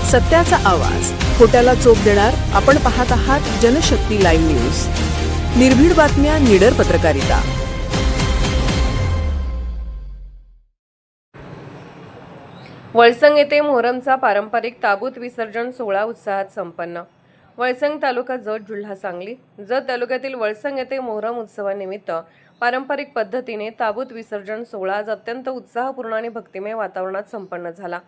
सत्याचा आवाज, खोट्याला चोप देणार. आपण पाहत आहात जनशक्ती लाईव्ह न्यूज. निर्भीड बातम्या, निडर पत्रकारिता. वळसंग येथे मोहरमचा पारंपरिक ताबूत विसर्जन सोहळा उत्साहात संपन्न. वळसंग तालुका, जत जिल्हा सांगली. जत तालुक्यातील वळसंग येथे मोहरम उत्सवानिमित्त पारंपरिक पद्धतीने ताबूत विसर्जन सोहळा आज अत्यंत उत्साहपूर्ण आणि भक्तिमय वातावरणात संपन्न झाला.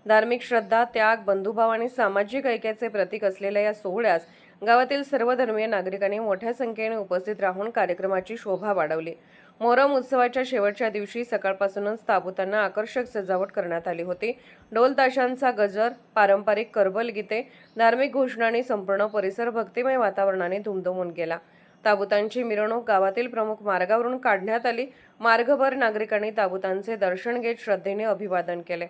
धार्मिक श्रद्धा, त्याग, बंधुभाव आणि सामाजिक ऐक्याचे प्रतीक असलेल्या या सोहळ्यास गावातील सर्व धर्मीय नागरिकांनी मोठ्या संख्येने उपस्थित राहून कार्यक्रमाची शोभा वाढवली. मोहरम उत्सवाच्या शेवटच्या दिवशी सकाळपासूनच ताबूतांना आकर्षक सजावट करण्यात आली होती. ढोल ताशांचा गजर, पारंपरिक करबल गीते, धार्मिक घोषणा आणि संपूर्ण परिसर भक्तिमय वातावरणाने दुमदुमून गेला. ताबूतांची मिरवणूक गावातील प्रमुख मार्गावरून काढण्यात आली. मार्गभर नागरिकांनी ताबूतांचे दर्शन घेत श्रद्धेने अभिवादन केले.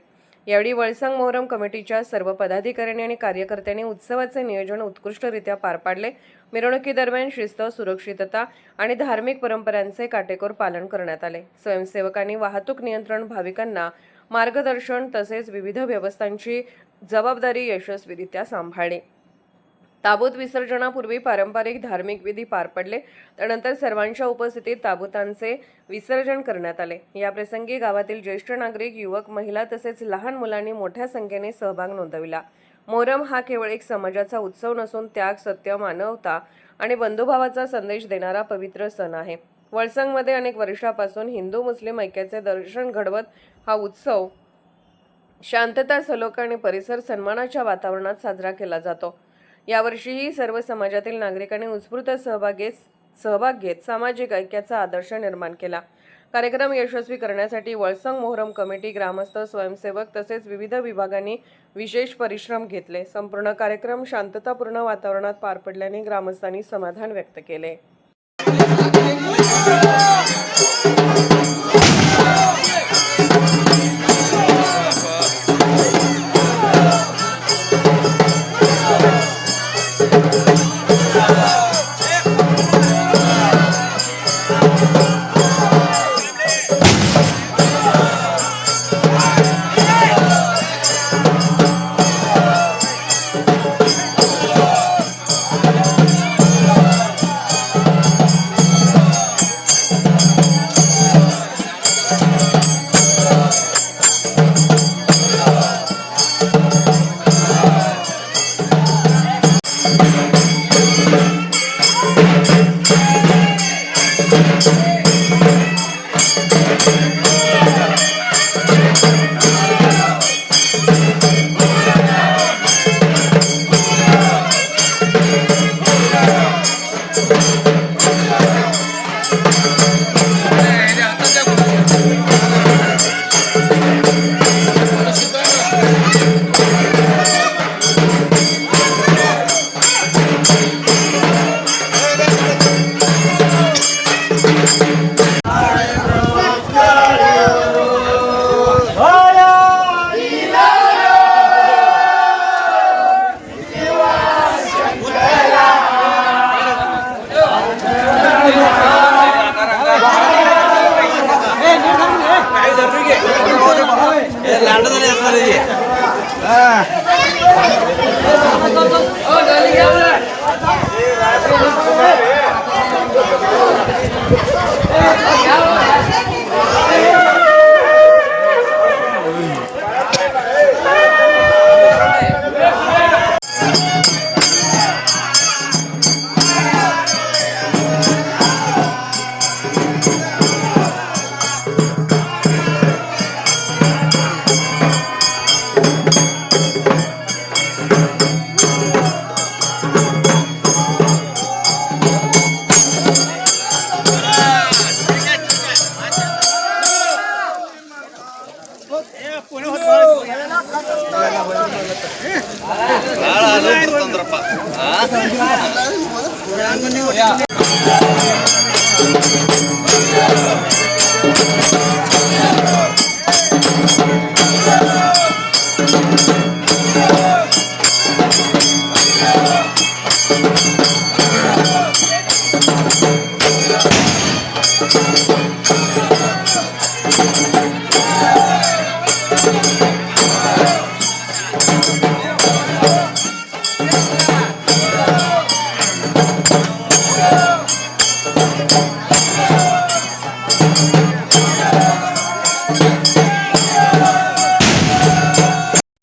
यावेळी वळसंग मोहरम कमिटीच्या सर्व पदाधिकाऱ्यांनी आणि कार्यकर्त्यांनी उत्सवाचे नियोजन उत्कृष्टरित्या पार पाडले. मिरवणुकीदरम्यान शिस्त, सुरक्षितता आणि धार्मिक परंपरांचे काटेकोर पालन करण्यात आले. स्वयंसेवकांनी वाहतूक नियंत्रण, भाविकांना मार्गदर्शन तसेच विविध व्यवस्थांची जबाबदारी यशस्वीरित्या सांभाळली. ताबूत विसर्जनापूर्वी पारंपरिक धार्मिक विधी पार पडले. त्यानंतर सर्वांच्या उपस्थितीत ताबूतांचे विसर्जन करण्यात आले. या प्रसंगी गावातील ज्येष्ठ नागरिक, युवक, महिला तसेच लहान मुलांनी मोठ्या संख्येने सहभाग नोंदविला. मोहरम हा केवळ एक समाजाचा उत्सव नसून त्याग, सत्य, मानवता आणि बंधुभावाचा संदेश देणारा पवित्र सण आहे. वळसंगमध्ये अनेक वर्षापासून हिंदू मुस्लिम ऐक्याचे दर्शन घडवत हा उत्सव शांतता, सलोखा आणि परिसर सन्मानाच्या वातावरणात साजरा केला जातो. यावर्षीही सर्व समाजातील नागरिकांनी उत्स्फूर्त सहभाग घेत सामाजिक ऐक्याचा आदर्श निर्माण केला. कार्यक्रम यशस्वी करण्यासाठी वळसंग मोहरम कमिटी, ग्रामस्थ, स्वयंसेवक तसेच विविध विभागांनी विशेष परिश्रम घेतले. संपूर्ण कार्यक्रम शांततापूर्ण वातावरणात पार पडल्याने ग्रामस्थांनी समाधान व्यक्त केले.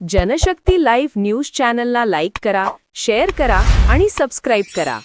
जनशक्ती लाईव्ह न्यूज चॅनलला लाईक करा, शेअर करा आणि सबस्क्राईब करा.